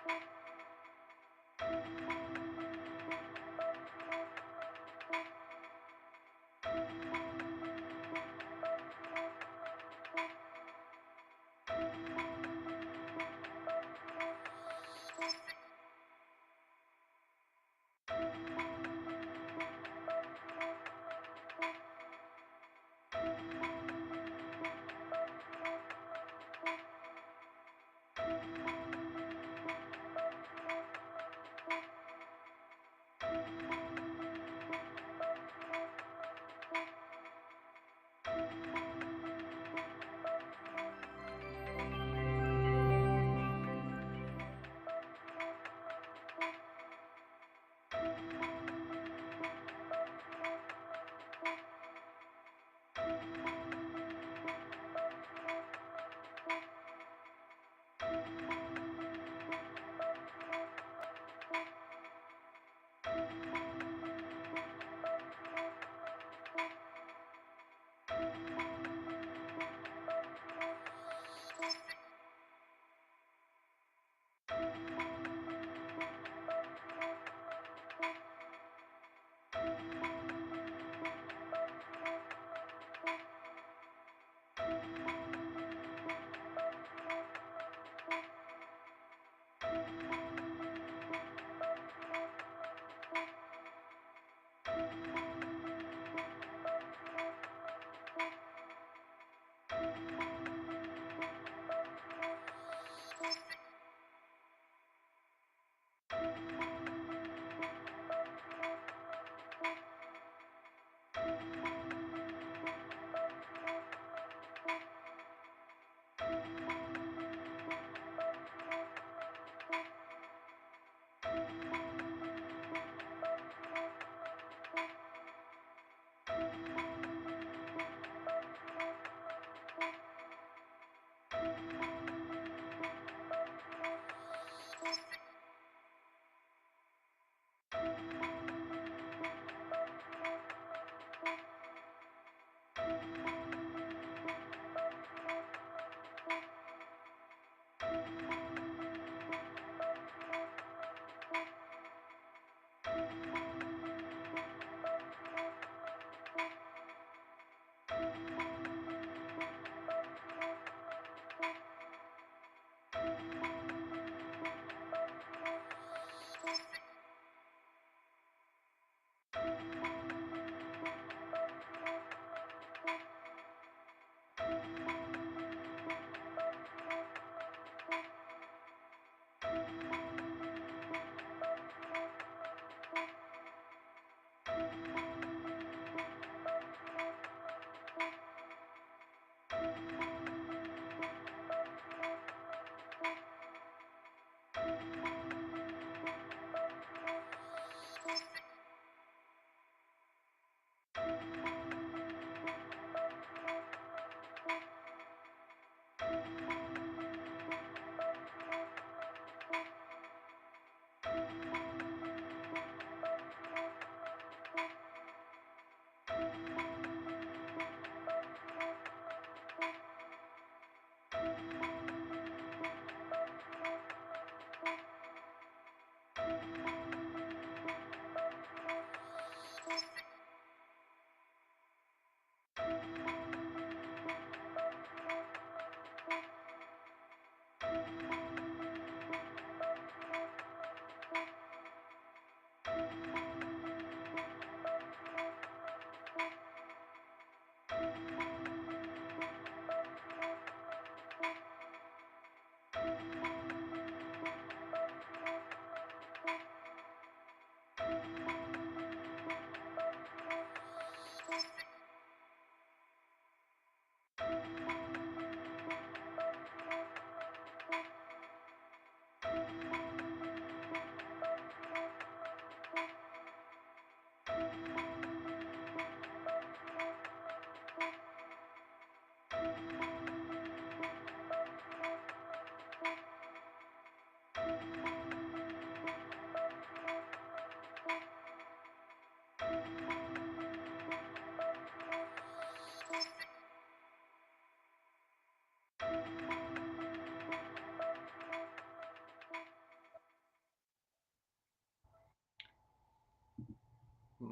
you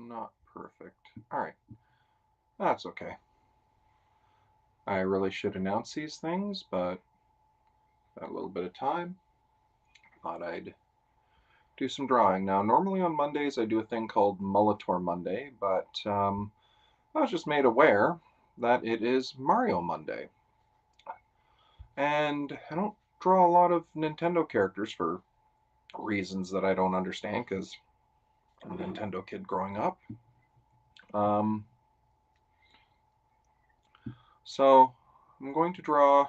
Not perfect. All right, that's okay. I really should announce these things, but got a little bit of time. Thought I'd do some drawing. Now, normally on Mondays I do a thing called Molitor Monday, but I was just made aware that it is Mario Monday. And I don't draw a lot of Nintendo characters for reasons that I don't understand because I'm a Nintendo kid growing up. Um, so I'm going to draw,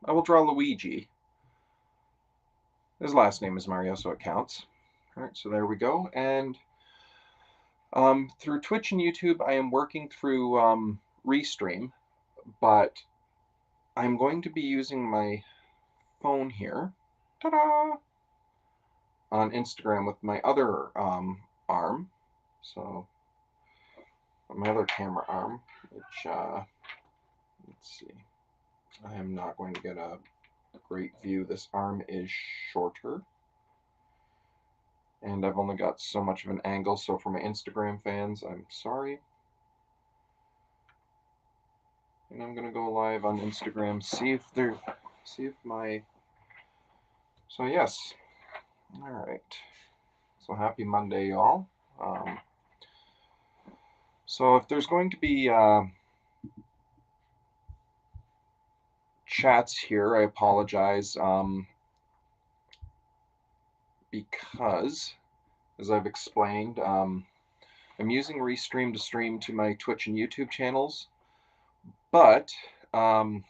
I will draw Luigi. His last name is Mario, so it counts. All right, so there we go. And through Twitch and YouTube, I am working through Restream, but I'm going to be using my phone here, ta-da, on Instagram with my other arm. So my other camera arm, which let's see, I am not going to get a great view. This arm is shorter, and I've only got so much of an angle. So for my Instagram fans, I'm sorry. And I'm gonna go live on Instagram, see if my, so yes, all right. So happy Monday, y'all. Um, so if there's going to be chats here, I apologize because, as I've explained, I'm using Restream to stream to my Twitch and YouTube channels, but um,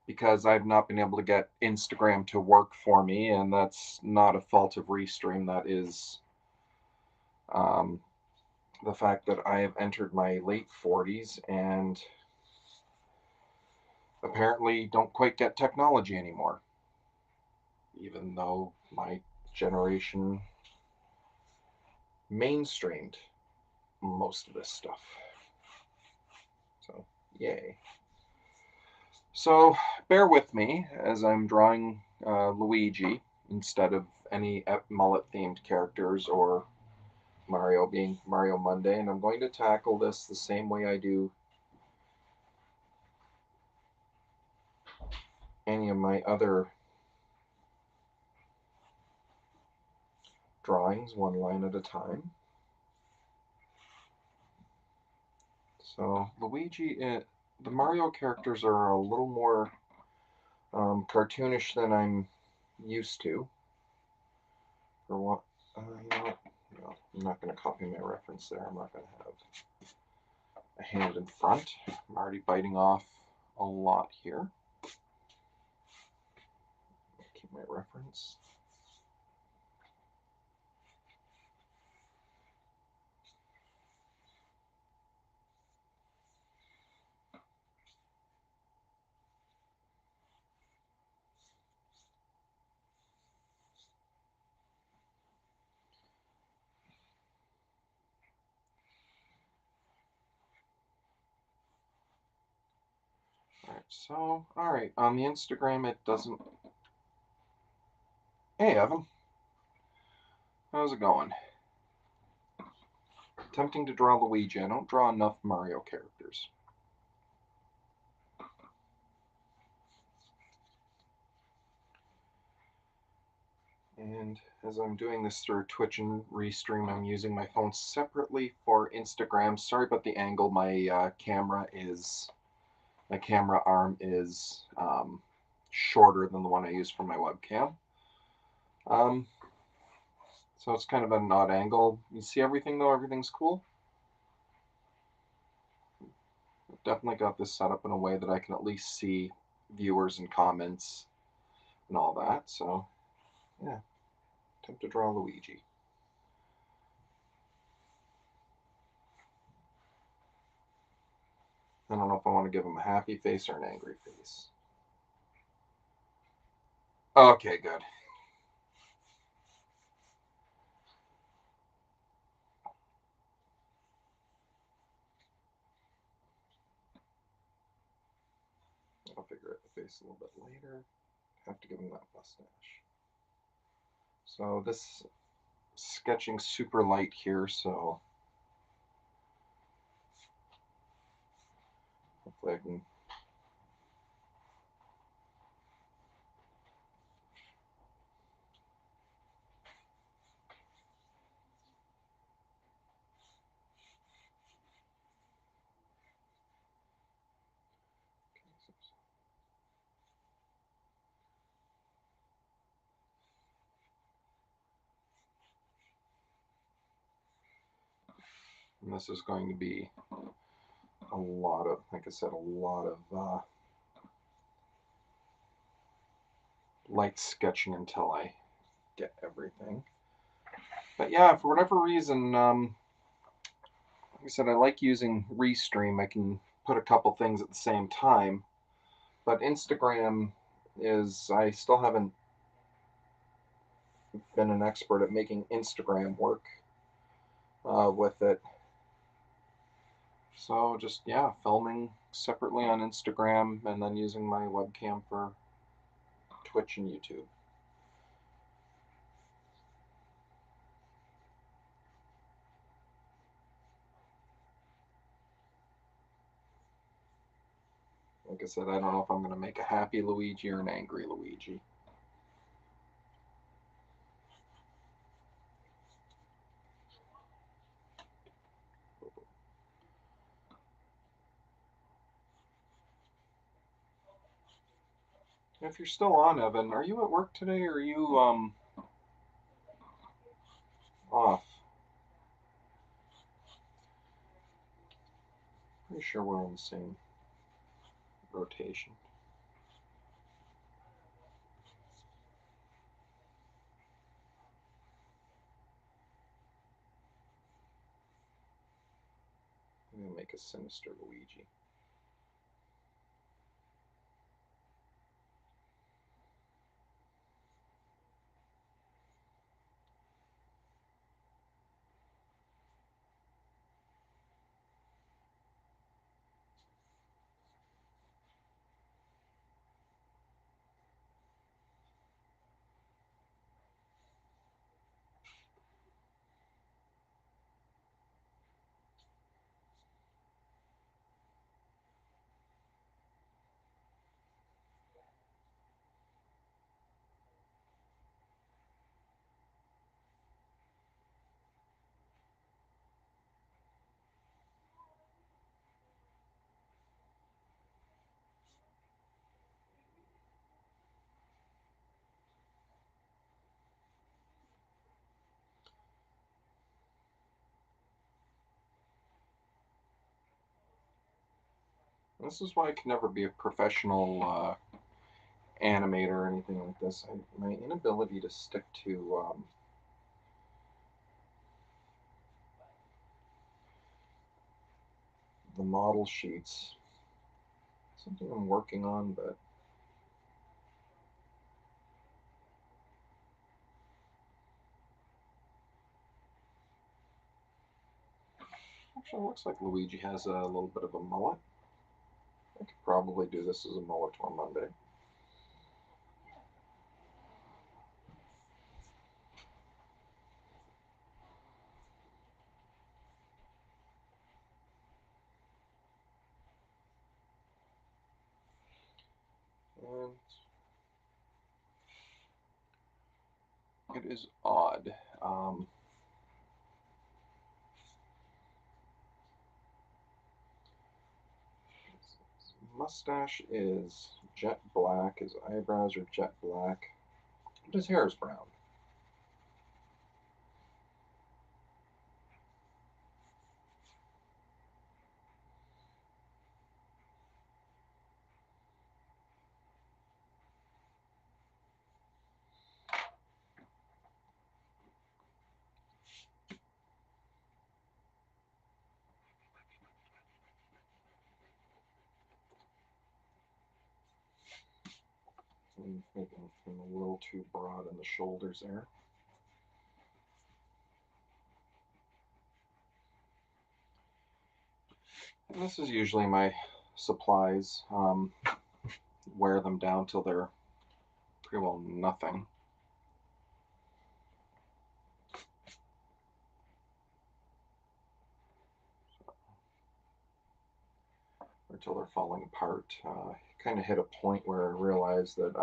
because I've not been able to get Instagram to work for me, and that's not a fault of Restream, that is um, the fact that I have entered my late 40s and apparently don't quite get technology anymore, even though my generation mainstreamed most of this stuff. So, yay. So, bear with me as I'm drawing Luigi instead of any mullet themed characters or Mario being Mario Monday, and I'm going to tackle this the same way I do any of my other drawings, one line at a time. So Luigi, the Mario characters are a little more cartoonish than I'm used to. For what? You know what? No, I'm not going to copy my reference there. I'm not going to have a hand in front. I'm already biting off a lot here. Keep my reference. Alright, so, alright, on the Instagram it doesn't... Hey, Evan. How's it going? Attempting to draw Luigi. I don't draw enough Mario characters. And as I'm doing this through Twitch and Restream, I'm using my phone separately for Instagram. Sorry about the angle. My camera arm is shorter than the one I use for my webcam. So it's kind of an odd angle. You see everything though? Everything's cool? I've definitely got this set up in a way that I can at least see viewers and comments and all that. So yeah, attempt to draw Luigi. I don't know if I want to give him a happy face or an angry face. Okay, good. I'll figure out the face a little bit later. Have to give him that mustache. So this sketching super light here, so hopefully I can and this is going to be a lot of, like I said, a lot of light sketching until I get everything. But yeah, for whatever reason, like I said, I like using Restream. I can put a couple things at the same time. But Instagram is, I still haven't been an expert at making Instagram work with it. So just, yeah, filming separately on Instagram and then using my webcam for Twitch and YouTube. Like I said, I don't know if I'm going to make a happy Luigi or an angry Luigi. If you're still on, Evan, are you at work today or are you off? Pretty sure we're on the same rotation. I'm going to make a sinister Luigi. This is why I can never be a professional animator or anything like this. My inability to stick to the model sheets. Something I'm working on, but actually it looks like Luigi has a little bit of a mullet. I could probably do this as a Molitor Monday. And it is odd. His mustache is jet black. His eyebrows are jet black. But his hair is brown. Maybe I'm a little too broad in the shoulders there. And this is usually my supplies. Wear them down till they're pretty well nothing. Until they're falling apart. Kind of hit a point where I realized that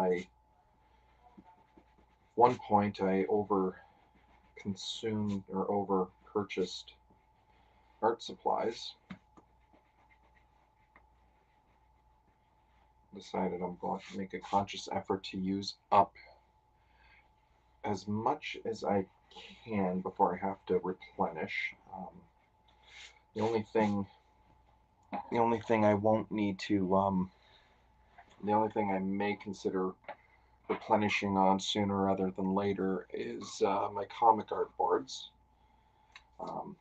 one point I over consumed or over purchased art supplies. Decided I'm going to make a conscious effort to use up as much as I can before I have to replenish. The only thing I won't need to, the only thing I may consider replenishing on sooner rather than later is my comic art boards. Because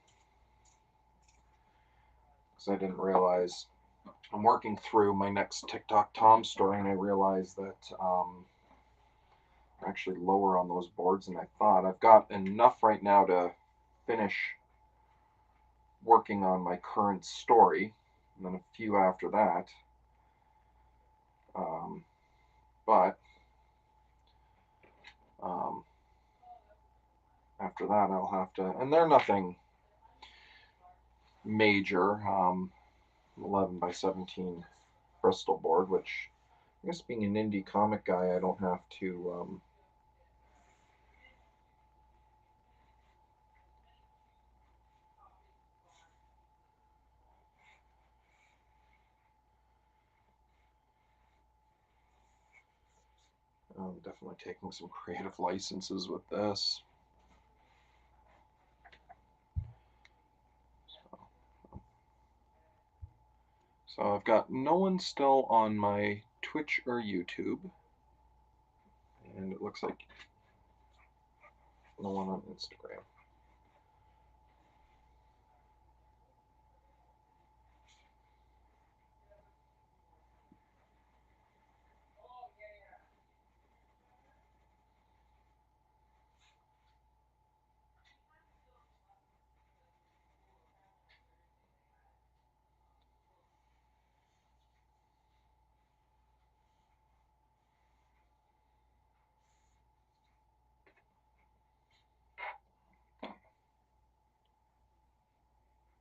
I didn't realize I'm working through my next TikTok Tom story, and I realized that I'm actually lower on those boards than I thought. I've got enough right now to finish working on my current story, and then a few after that. But um, after that, I'll have to, and they're nothing major. 11 by 17 Bristol board, which I guess being an indie comic guy, I don't have to. I'm definitely taking some creative licenses with this. So I've got no one still on my Twitch or YouTube, and it looks like no one on Instagram.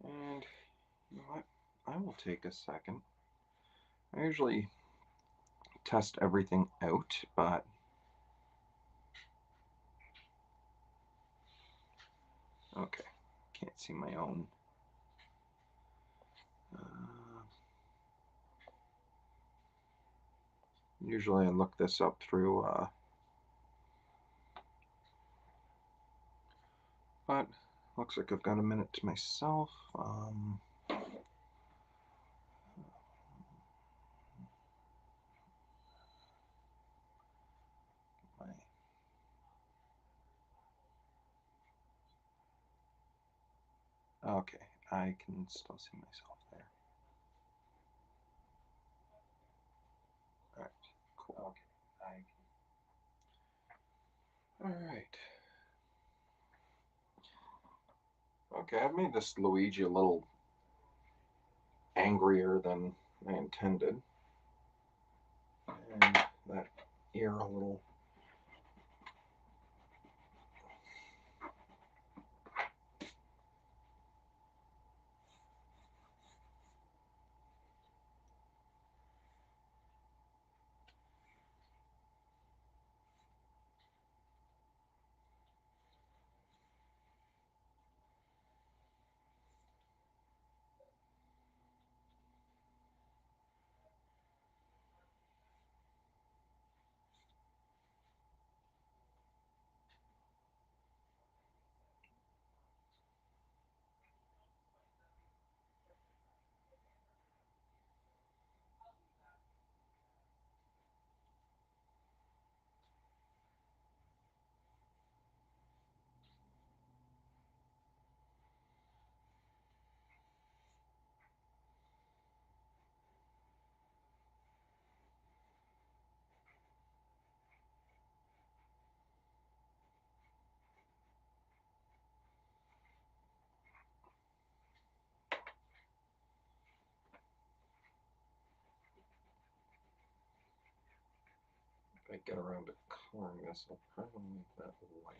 And you know what? I will take a second. I usually test everything out, but okay, can't see my own. Usually I look this up through, but looks like I've got a minute to myself. Okay, I can still see myself there. All right, cool. All right. Okay, I've made this Luigi a little angrier than I intended. And that ear a little. If I get around to coloring this, I'll probably make that white.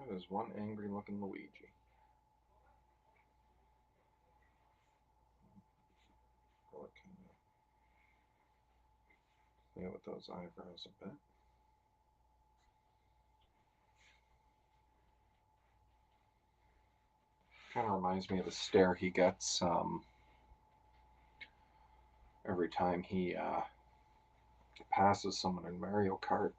That is one angry looking Luigi. Really kind of play with those eyebrows a bit. Kind of reminds me of the stare he gets every time he passes someone in Mario Kart.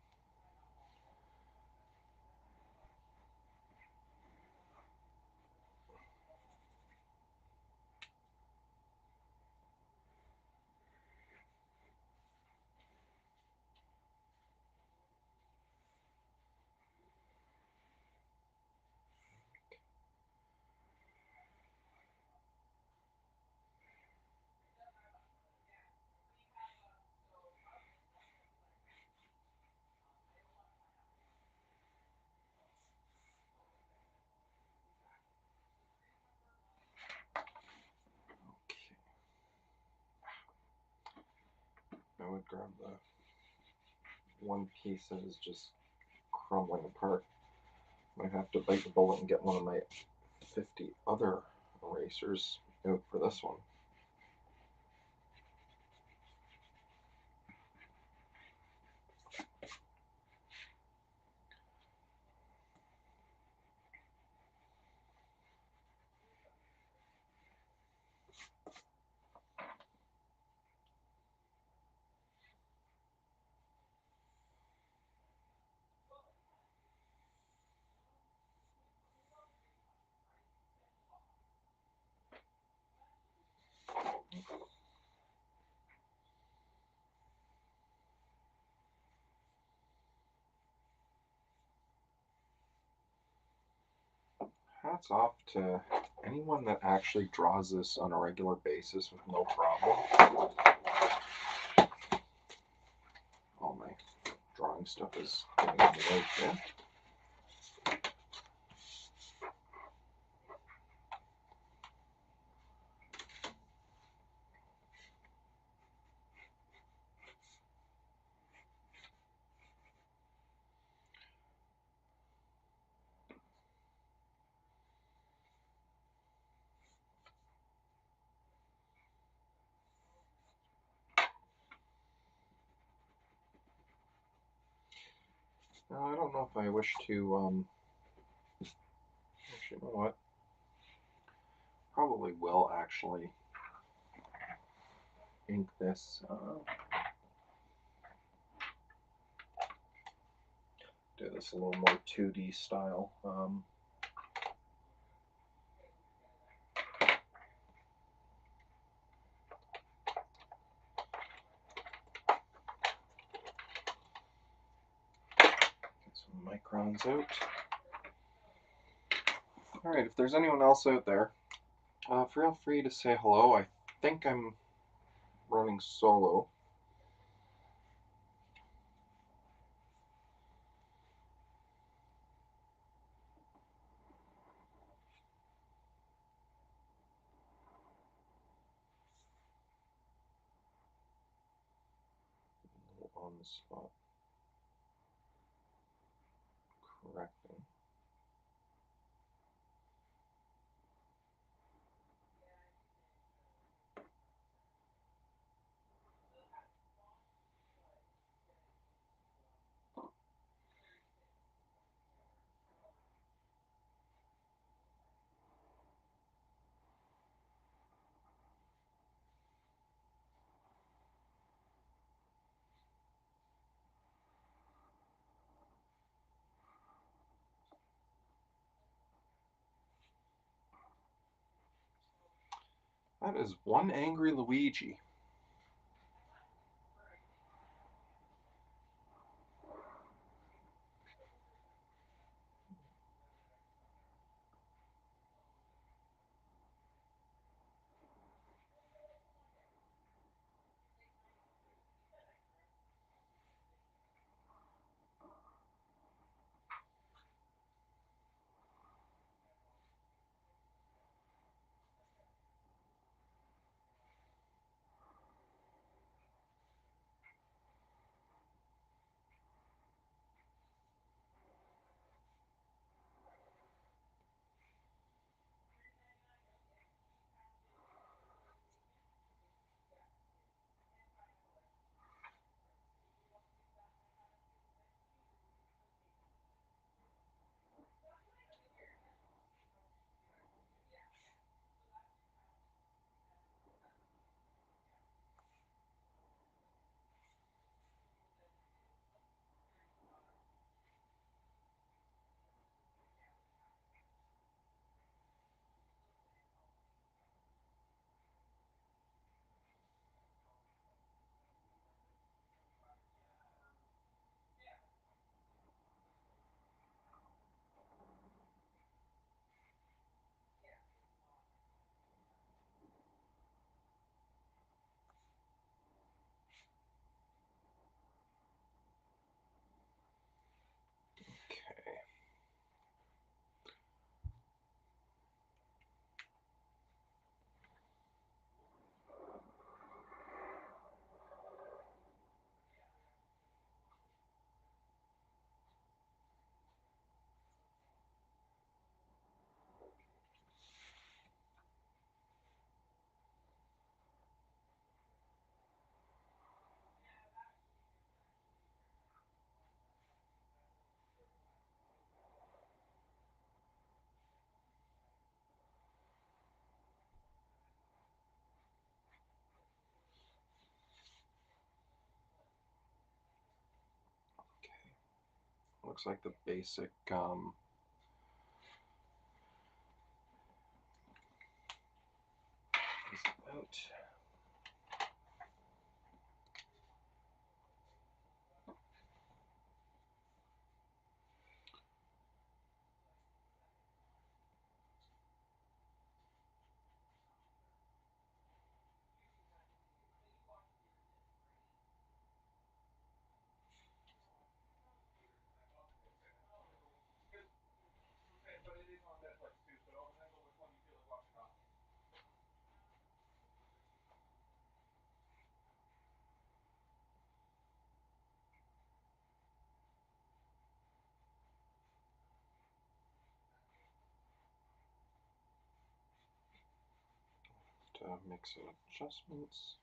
Okay. I would grab the one piece that is just crumbling apart. Might have to bite the bullet and get one of my 50 other erasers out for this one. Hats off to anyone that actually draws this on a regular basis with no problem. All my drawing stuff is getting in the way here. Now, I don't know if I wish to, actually, you know what? Probably will actually ink this. Do this a little more 2D style. Get some microns out. All right, if there's anyone else out there, feel free to say hello. I think I'm running solo. On the spot correcting. That is one angry Luigi. Okay. Looks like the basic is out. Make some adjustments.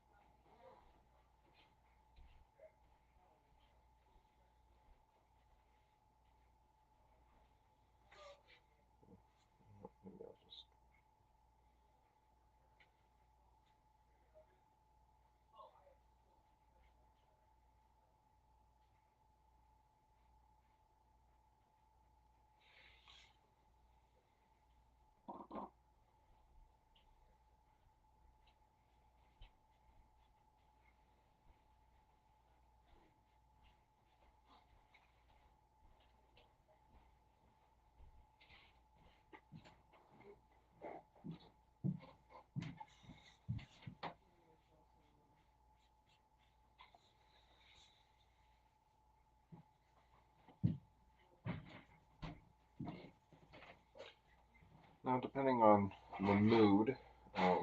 Now, depending on the mood, I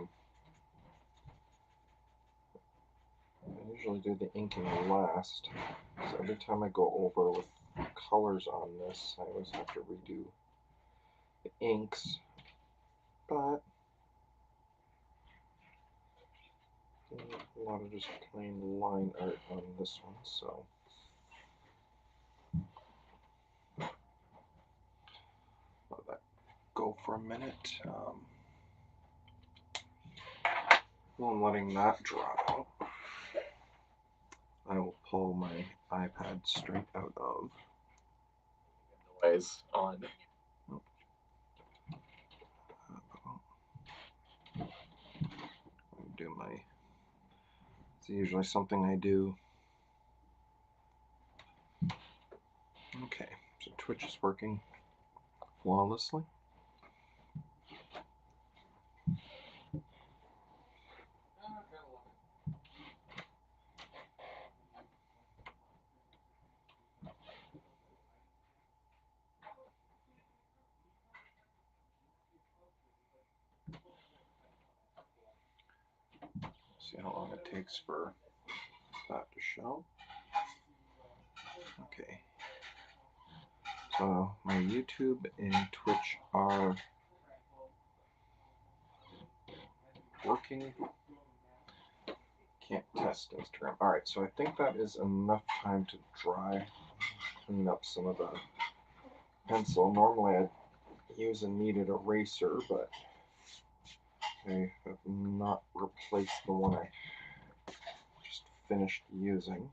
usually do the inking last. So every time I go over with colors on this, I always have to redo the inks. But a lot of just plain line art on this one, so let that go for a minute. While I'm letting that dry out, I will pull my iPad straight out of noise on. Do my. It's usually something I do. Okay, so Twitch is working flawlessly. See how long it takes for that to show. Okay. So my YouTube and Twitch are working. Can't test Instagram. Alright, so I think that is enough time to dry. Clean up some of the pencil. Normally I'd use a kneaded eraser, but I have not replaced the one I just finished using.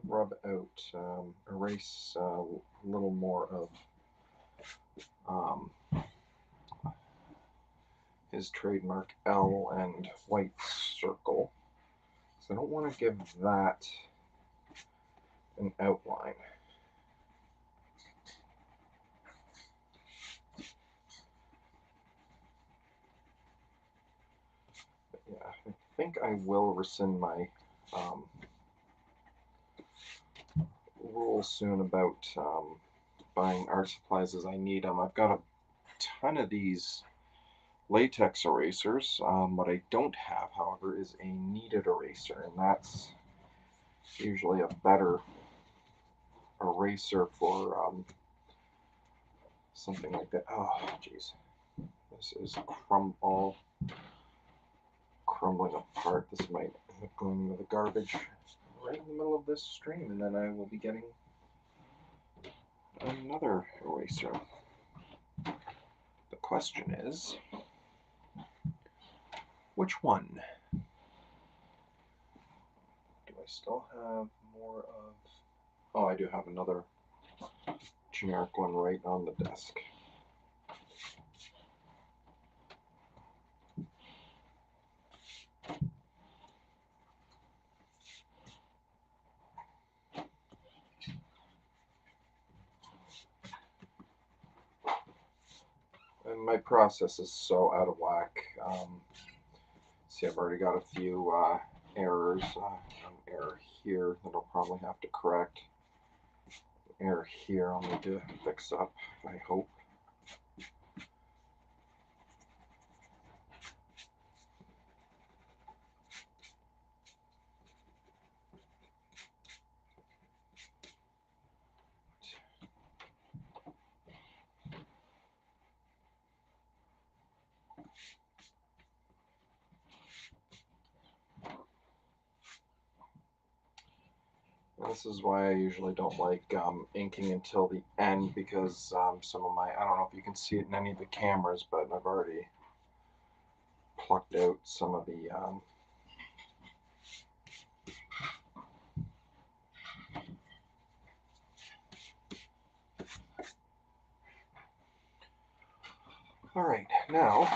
Rub out, erase a little more of his trademark L and white circle. So I don't want to give that an outline. But yeah, I think I will rescind my rule soon about buying art supplies as I need them. I've got a ton of these latex erasers. What I don't have, however, is a kneaded eraser, and that's usually a better eraser for something like that. Oh, jeez. This is all crumbling apart. This might end up going into the garbage right in the middle of this stream, and then I will be getting another eraser. The question is, which one? Do I still have more of... Oh, I do have another generic one right on the desk. And my process is so out of whack. See, I've already got a few errors. An error here that I'll probably have to correct. An error here I'll need to fix up, I hope. This is why I usually don't like inking until the end, because some of my, I don't know if you can see it in any of the cameras, but I've already plucked out some of the Alright, now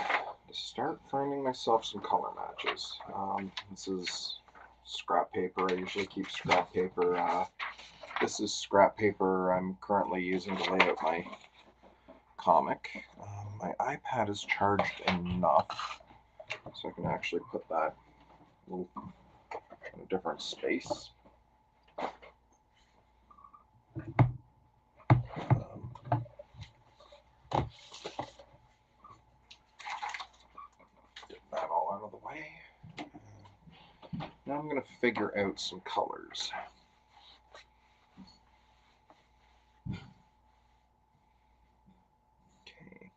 to start finding myself some color matches. This is scrap paper. I usually keep scrap paper. This is scrap paper I'm currently using to lay out my comic. My iPad is charged enough so I can actually put that in a different space. Get that all out of the way. Now I'm going to figure out some colors. Okay.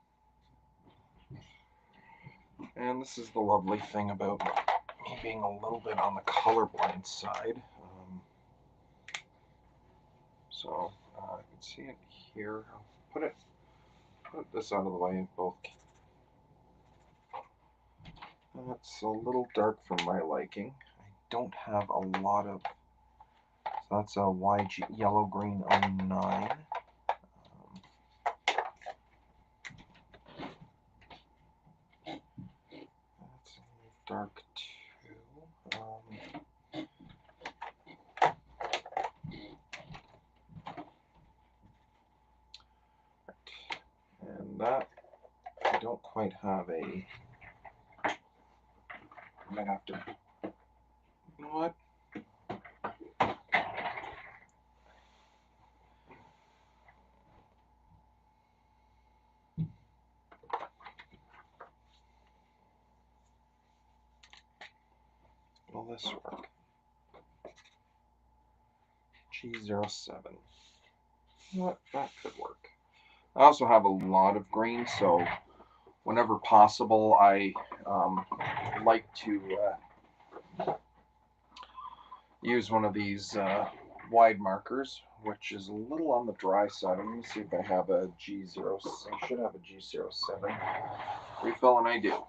And this is the lovely thing about me being a little bit on the colorblind side. So you can see it here. I'll put this out of the way both. That's a little dark for my liking. I don't have a lot of. So that's a YG Yellow Green 09. That's a little dark too. And that I don't quite have a. I might have to. You know what? Will this work? G07. You know what? That could work. I also have a lot of green, so whenever possible, I like to use one of these wide markers, which is a little on the dry side. I'm going to see if I have a G0. I should have a G07 refill, and I do.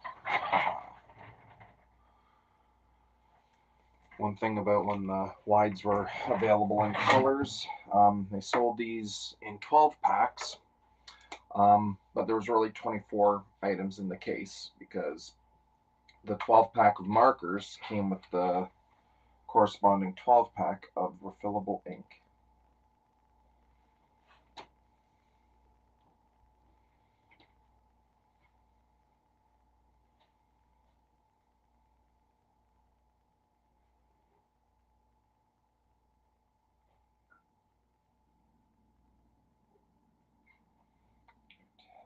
One thing about when the wides were available in colors, they sold these in 12 packs, but there was really 24 items in the case because the 12 pack of markers came with the corresponding 12 pack of refillable ink.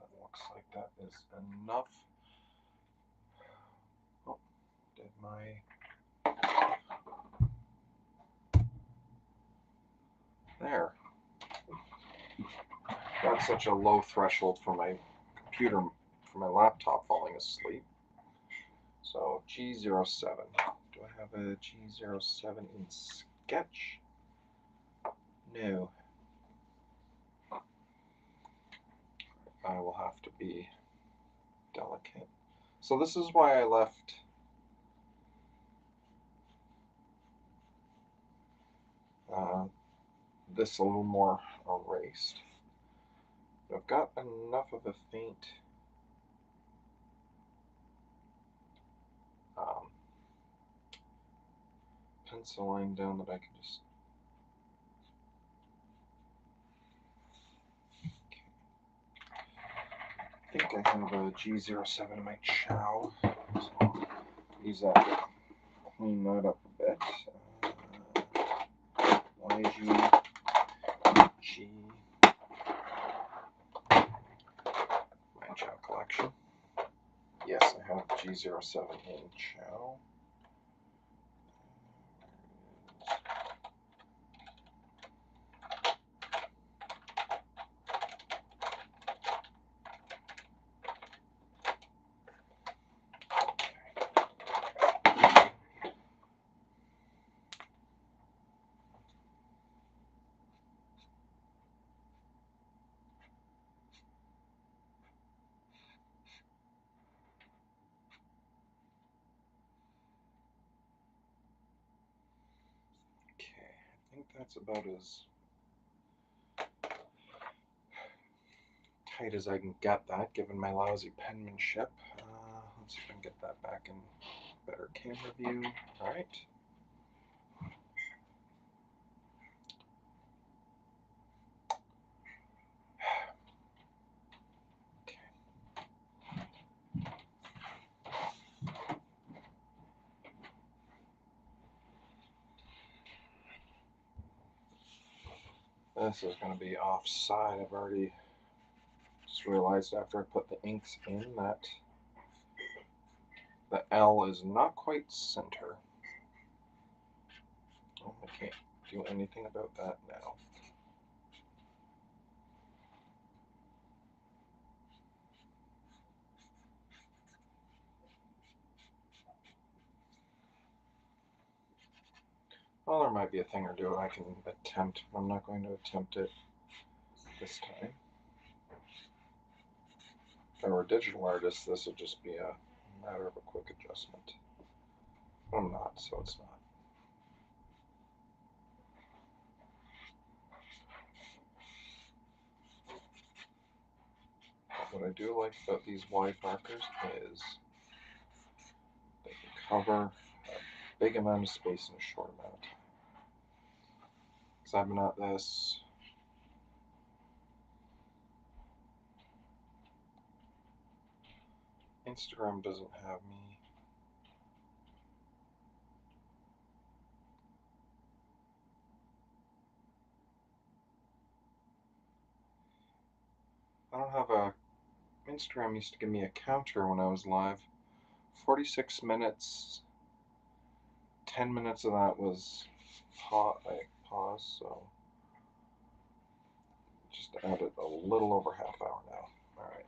It looks like that is enough. Oh, did my there. That's such a low threshold for my computer, for my laptop falling asleep. So G07. Do I have a G07 in Sketch? No. I will have to be delicate. So this is why I left this a little more erased. I've got enough of a faint pencil line down that I can just. I think I have a G07 in my chow, so I'll use that to clean that up a bit. YG, G, my chow collection. Yes, I have G07 in chow. I think that's about as tight as I can get that, given my lousy penmanship. Let's see if I can get that back in better camera view. All right. This is going to be offside. I've already just realized after I put the inks in that the L is not quite center. Oh, I can't do anything about that now. Well, there might be a thing or two I can attempt. I'm not going to attempt it this time. If I were a digital artist, this would just be a matter of a quick adjustment. I'm not, so it's not. What I do like about these wide markers is they can cover a big amount of space in a short amount of time. Because I've been at this Instagram doesn't have me. I don't have a Instagram used to give me a counter when I was live. 46 minutes, 10 minutes of that was pause, so just added a little over half hour now. All right.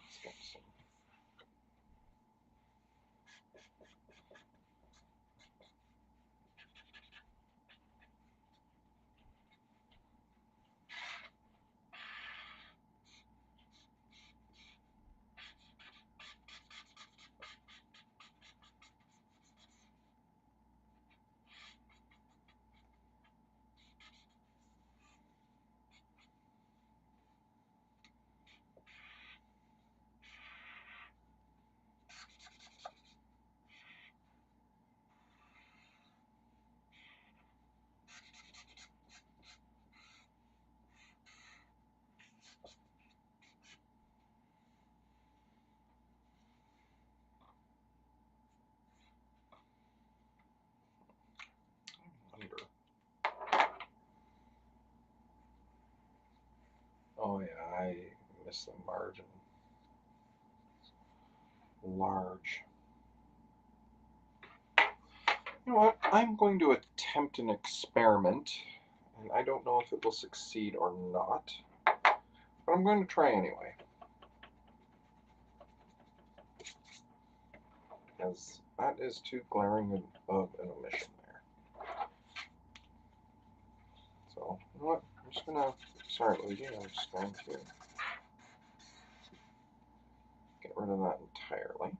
Let's get some. Oh yeah, I missed the margin. Large. You know what? I'm going to attempt an experiment, and I don't know if it will succeed or not, but I'm going to try anyway. Because that is too glaring of an omission there. So, you know what? I'm just gonna, sorry, Luigi, I'm just going to get rid of that entirely.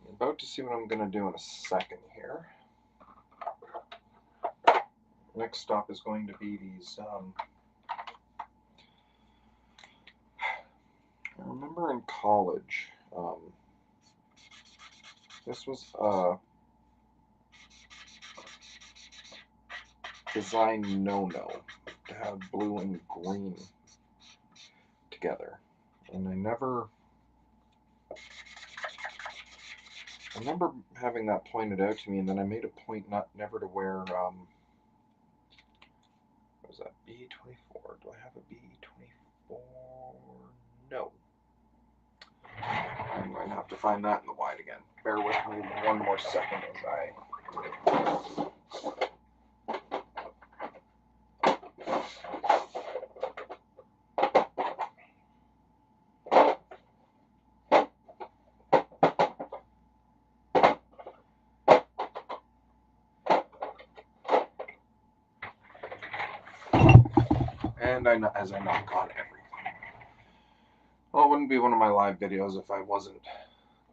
I'm about to see what I'm gonna do in a second here. Next stop is going to be these, I remember in college, this was a design no-no to have blue and green together. And I remember having that pointed out to me, and then I made a point never to wear, what was that, B24? Do I have a B24? No. I'm going to have to find that in the wide again. Bear with me one more second as I... And as I knock on everything. Well, it wouldn't be one of my live videos if I wasn't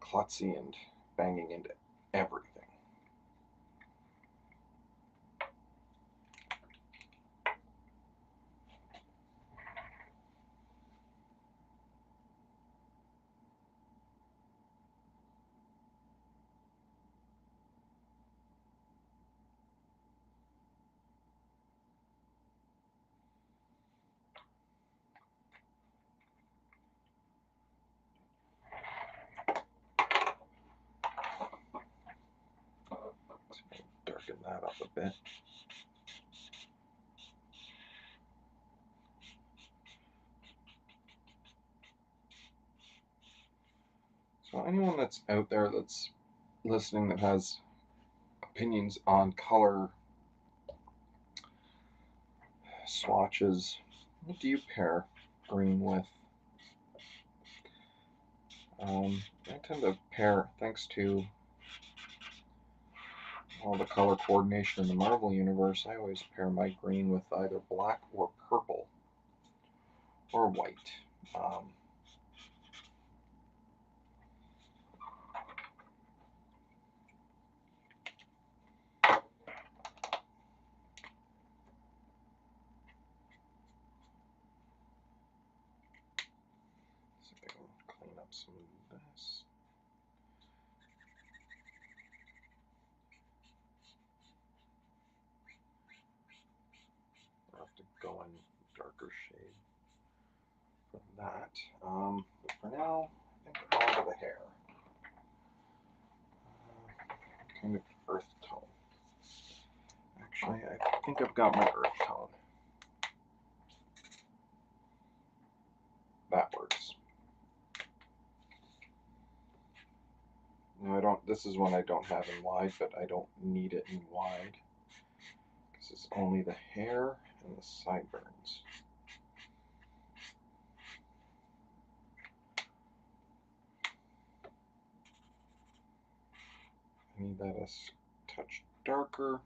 klutzy and banging into everything. Darken that up a bit. So anyone that's out there that's listening that has opinions on color swatches, what do you pair green with? I tend to pair, thanks to all the color coordination in the Marvel Universe, I always pair my green with either black or purple or white. See if I can clean up some of this. I'll have to go in darker shade for that. But for now, I think on to the hair. Kind of earth tone. Actually, I think I've got my earth tone. That works. Now I don't, this is one I don't have in wide, but I don't need it in wide. Because it's only the hair and the sideburns. I need that a touch darker.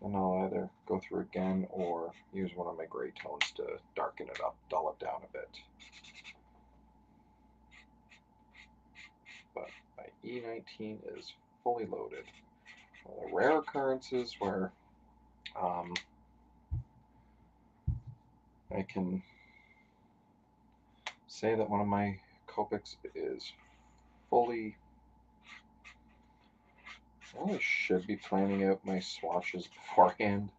And I'll either go through again or use one of my gray tones to darken it up, dull it down a bit. But my E19 is fully loaded. The rare occurrences where I can say that one of my Copics is fully... I really should be planning out my swatches beforehand.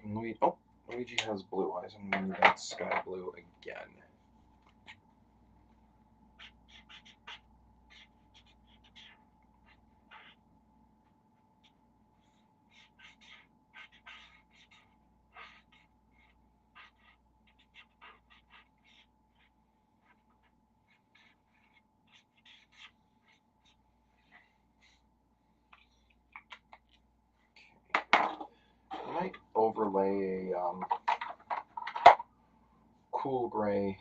Luigi has blue eyes. I'm going to need that sky blue again. I might overlay a cool gray.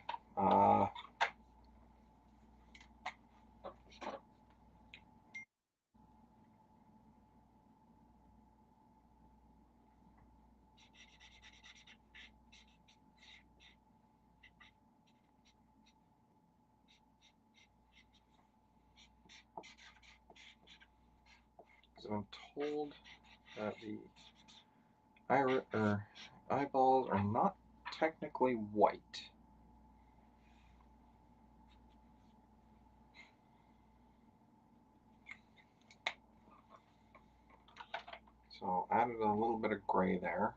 Because I'm told that the eyeballs are not technically white. So added a little bit of gray there.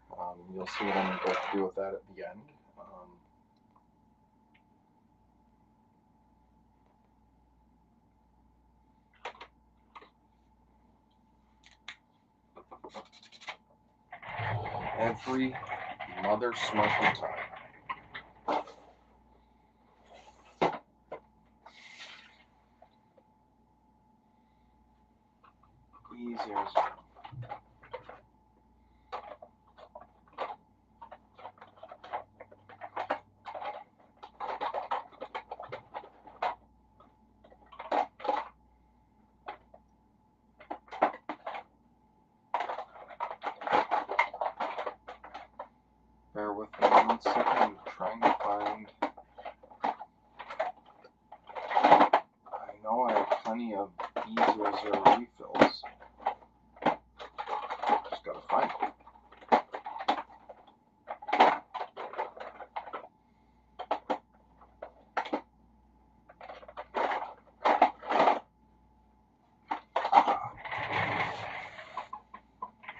You'll see what I'm going to go through with that at the end. Every Mother smoking time. E00. Bear with me 1 second. I'm trying to find. I know I have plenty of E00 refills. Just gotta find them.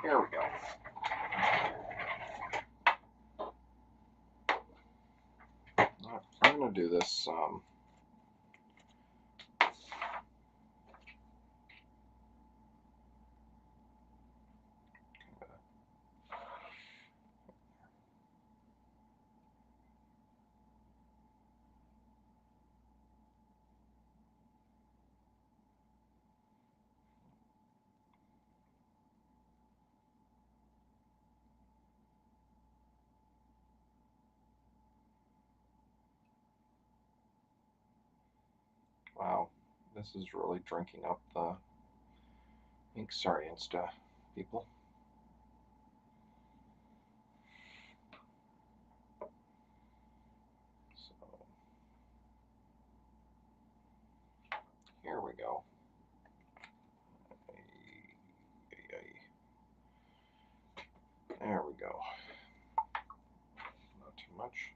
Here we go. I'm gonna do this. Wow, this is really drinking up the ink. Sorry, Insta people. So here we go. There we go. Not too much.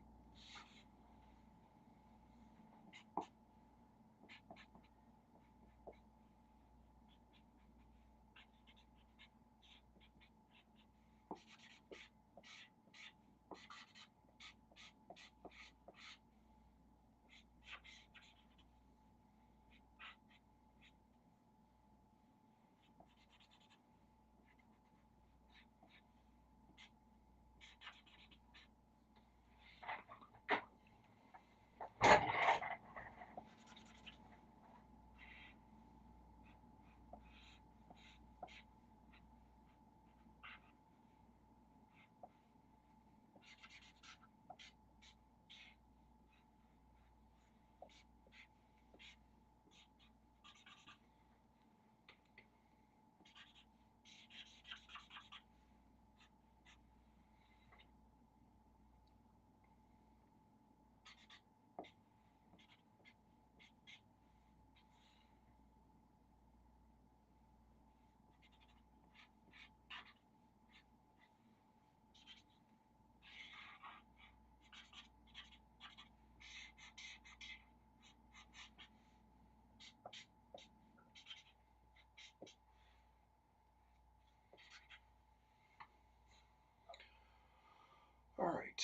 All right.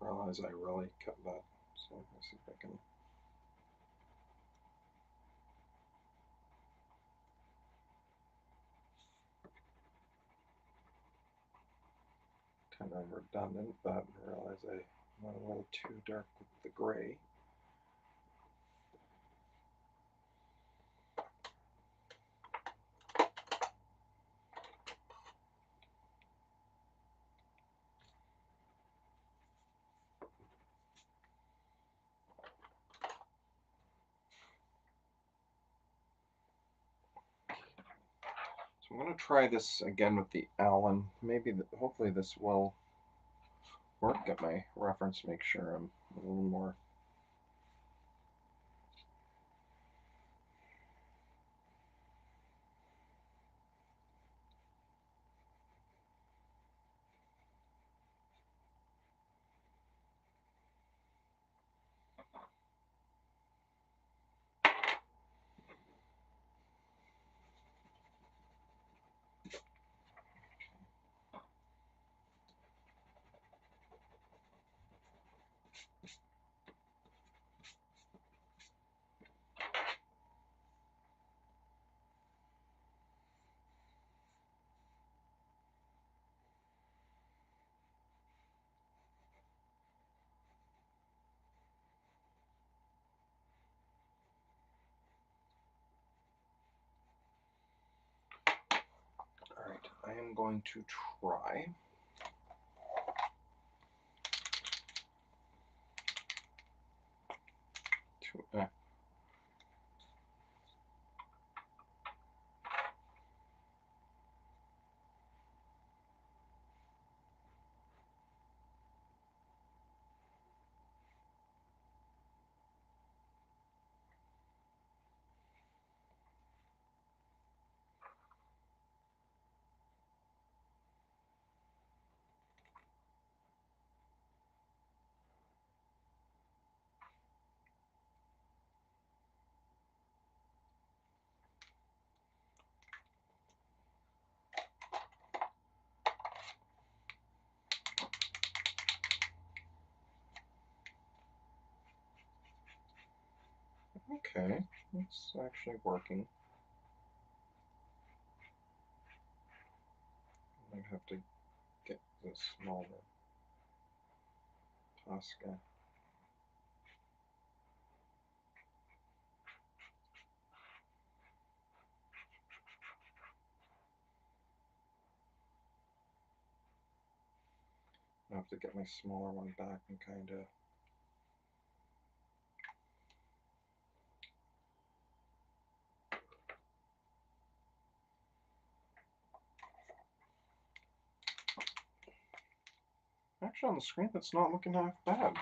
Realize I really cut that. So let's see if I can. Kind of redundant, but I realize I went a little too dark with the gray. So I'm going to try this again with the Allen. Maybe, hopefully this will work. Get my reference, make sure I'm a little more. I am going to try to okay, it's actually working. I might have to get this smaller Posca. I have to get my smaller one back and kind of. Actually, on the screen, that's not looking half bad.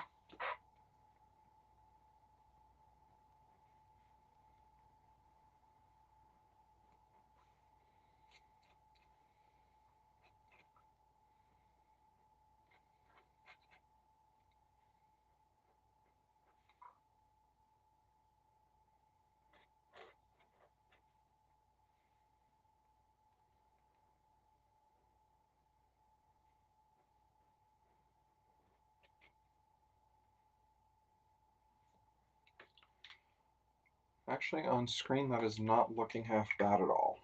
Actually, on screen, that is not looking half bad at all.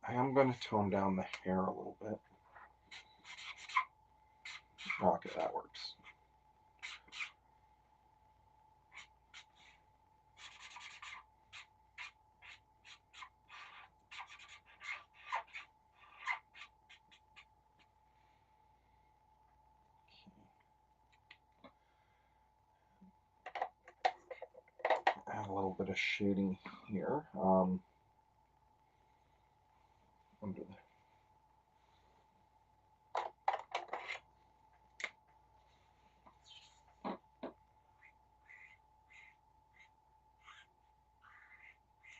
I am going to tone down the hair a little bit. Okay, that works. Add a little bit of shading here. Under the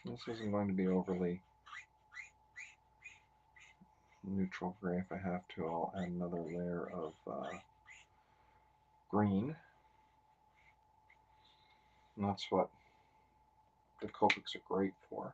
This isn't going to be overly neutral gray. If I have to, I'll add another layer of green. And that's what the Copics are great for.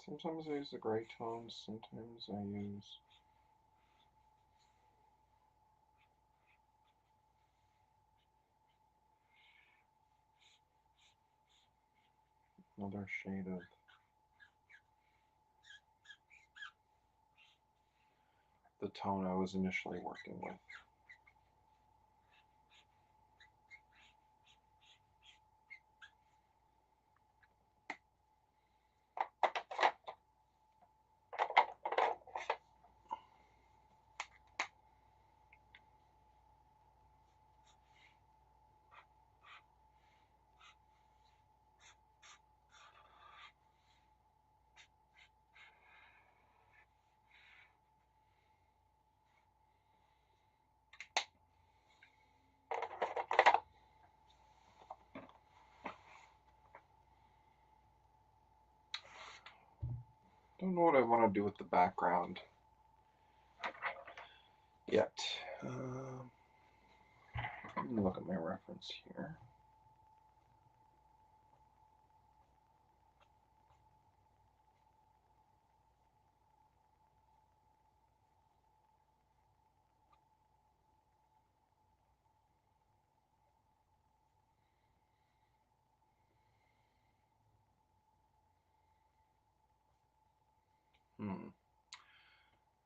Sometimes I use the gray tones, sometimes I use another shade of the tone I was initially working with. Don't know what I want to do with the background yet. Let me look at my reference here.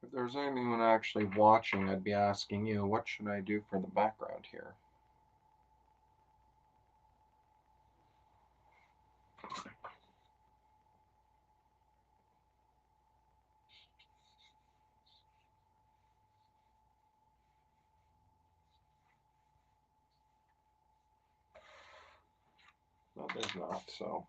If there's anyone actually watching, I'd be asking you, what should I do for the background here? No, there's not, so.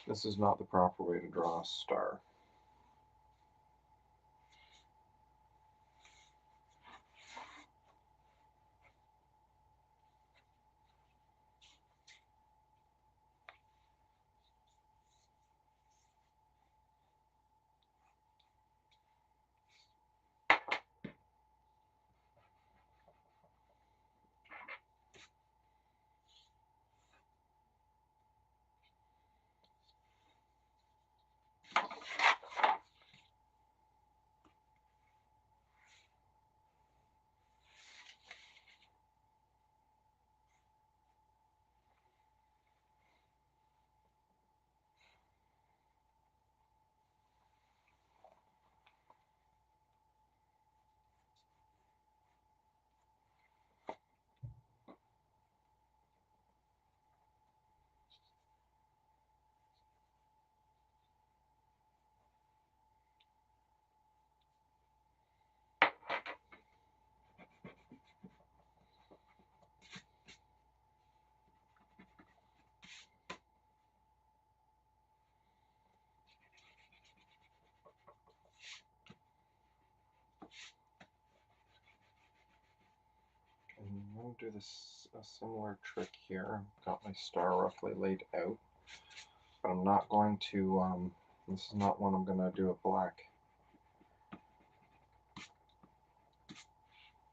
This is not the proper way to draw a star. I'm going to do this a similar trick here. I've got my star roughly laid out, but I'm not going to, this is not one I'm going to do a black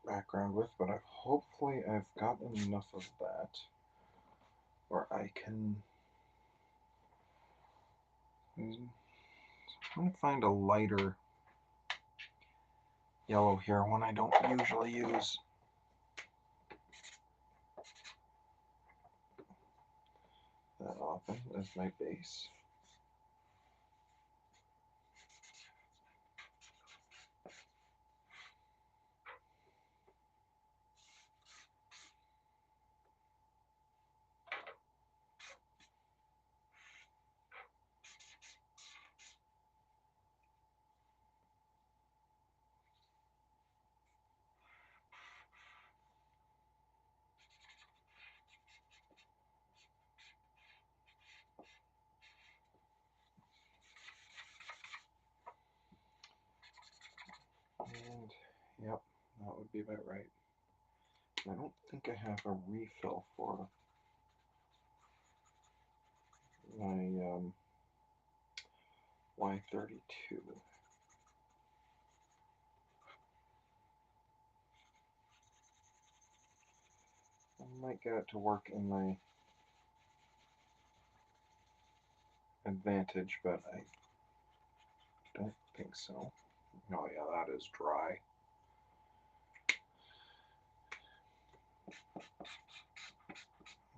background with, but hopefully I've gotten enough of that where I can, I'm trying to find a lighter yellow here, one I don't usually use. That often as my base. And yep, that would be about right. I don't think I have a refill for my Y32. I might get it to work in my advantage, but I don't think so. Oh yeah, that is dry.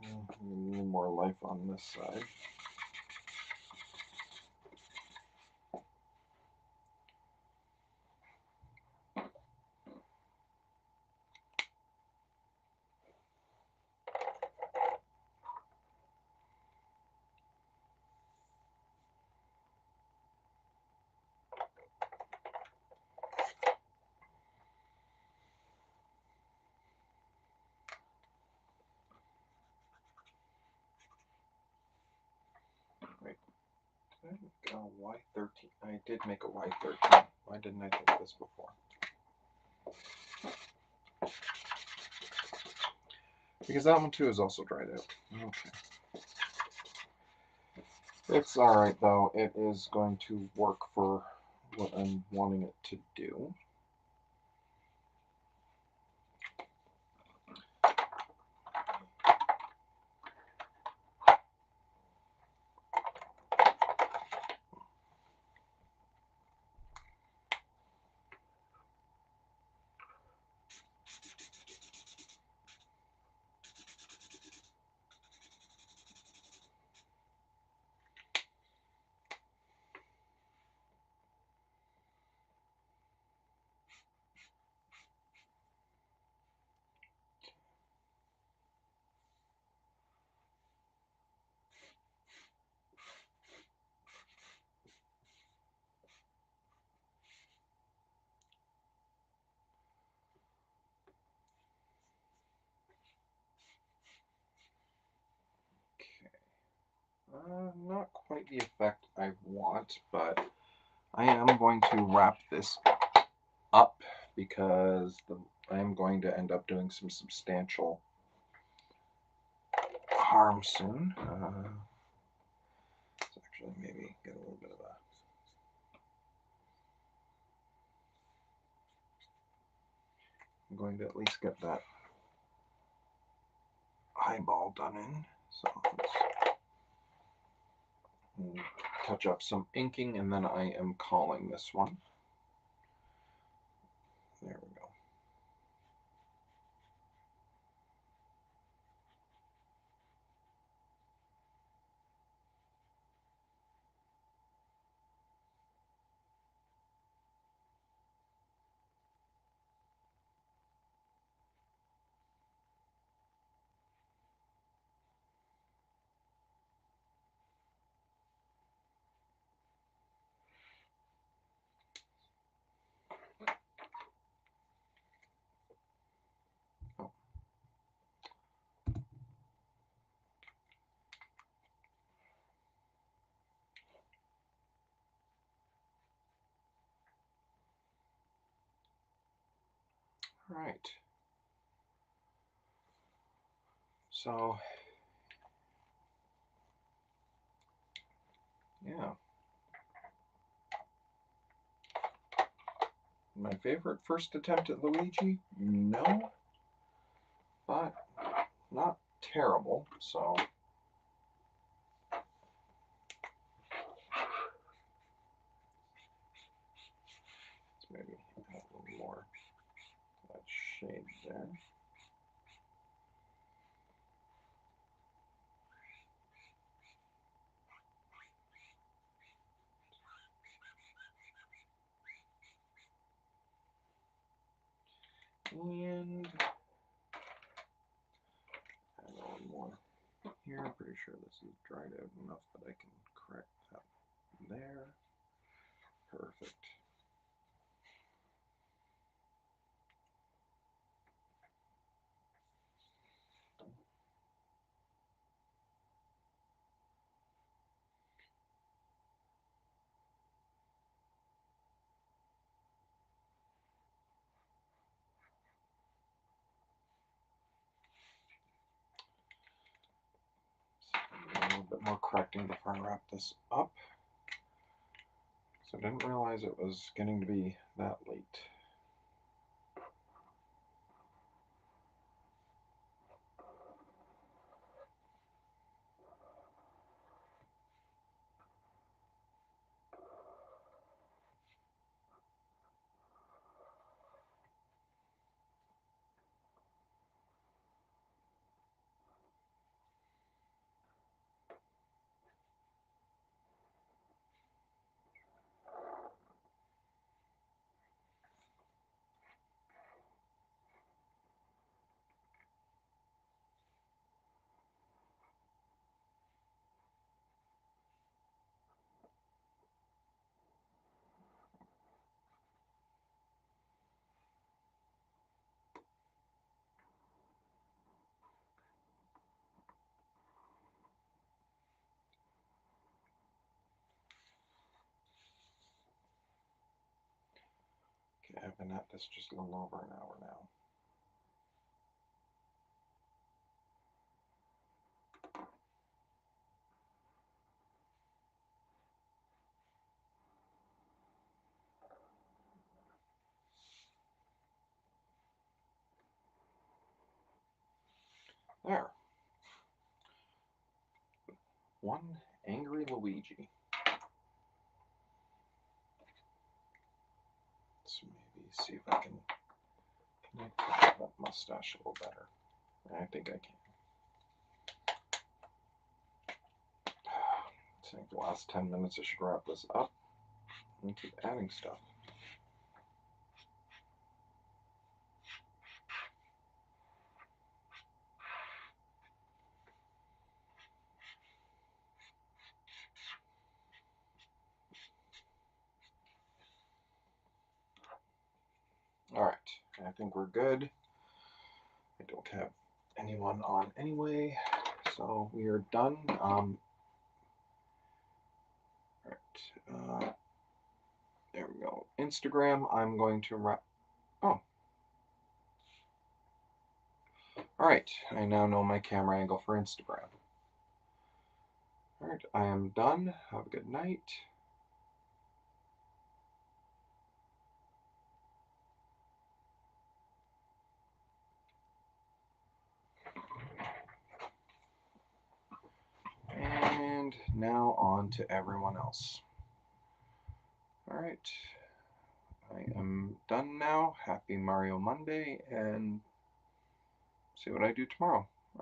A little more life on this side. Wait, did I make a Y13? I did make a Y13. Why didn't I think of this before? Because that one too is also dried out. Okay. It's alright though. It is going to work for what I'm wanting it to do. Not quite the effect I want, but I am going to wrap this up because I am going to end up doing some substantial harm soon. Let's actually maybe get a little bit of a... I'm going to at least get that eyeball done in. So let's touch up some inking, and then I am calling this one. There we go. Oh. All right. So, yeah. My favorite first attempt at Luigi? No. But not terrible, so... Let's maybe add a little more of that shade there. And add a little more here. I'm pretty sure this is dried out enough that I can correct that there. Perfect. A little bit more correcting before I wrap this up. So I didn't realize it was getting to be that late. Okay, I've been at this just a little over an hour now. There. One angry Luigi. Let's maybe see if I can connect that mustache a little better. I think I can. I think the last 10 minutes I should wrap this up and keep adding stuff. Alright, I think we're good. I don't have anyone on anyway, so we are done. Alright, there we go. Instagram, I'm going to wrap. Oh. Alright, I now know my camera angle for Instagram. Alright, I am done. Have a good night. And now on to everyone else. Alright, I am done now. Happy Mario Monday, and see what I do tomorrow.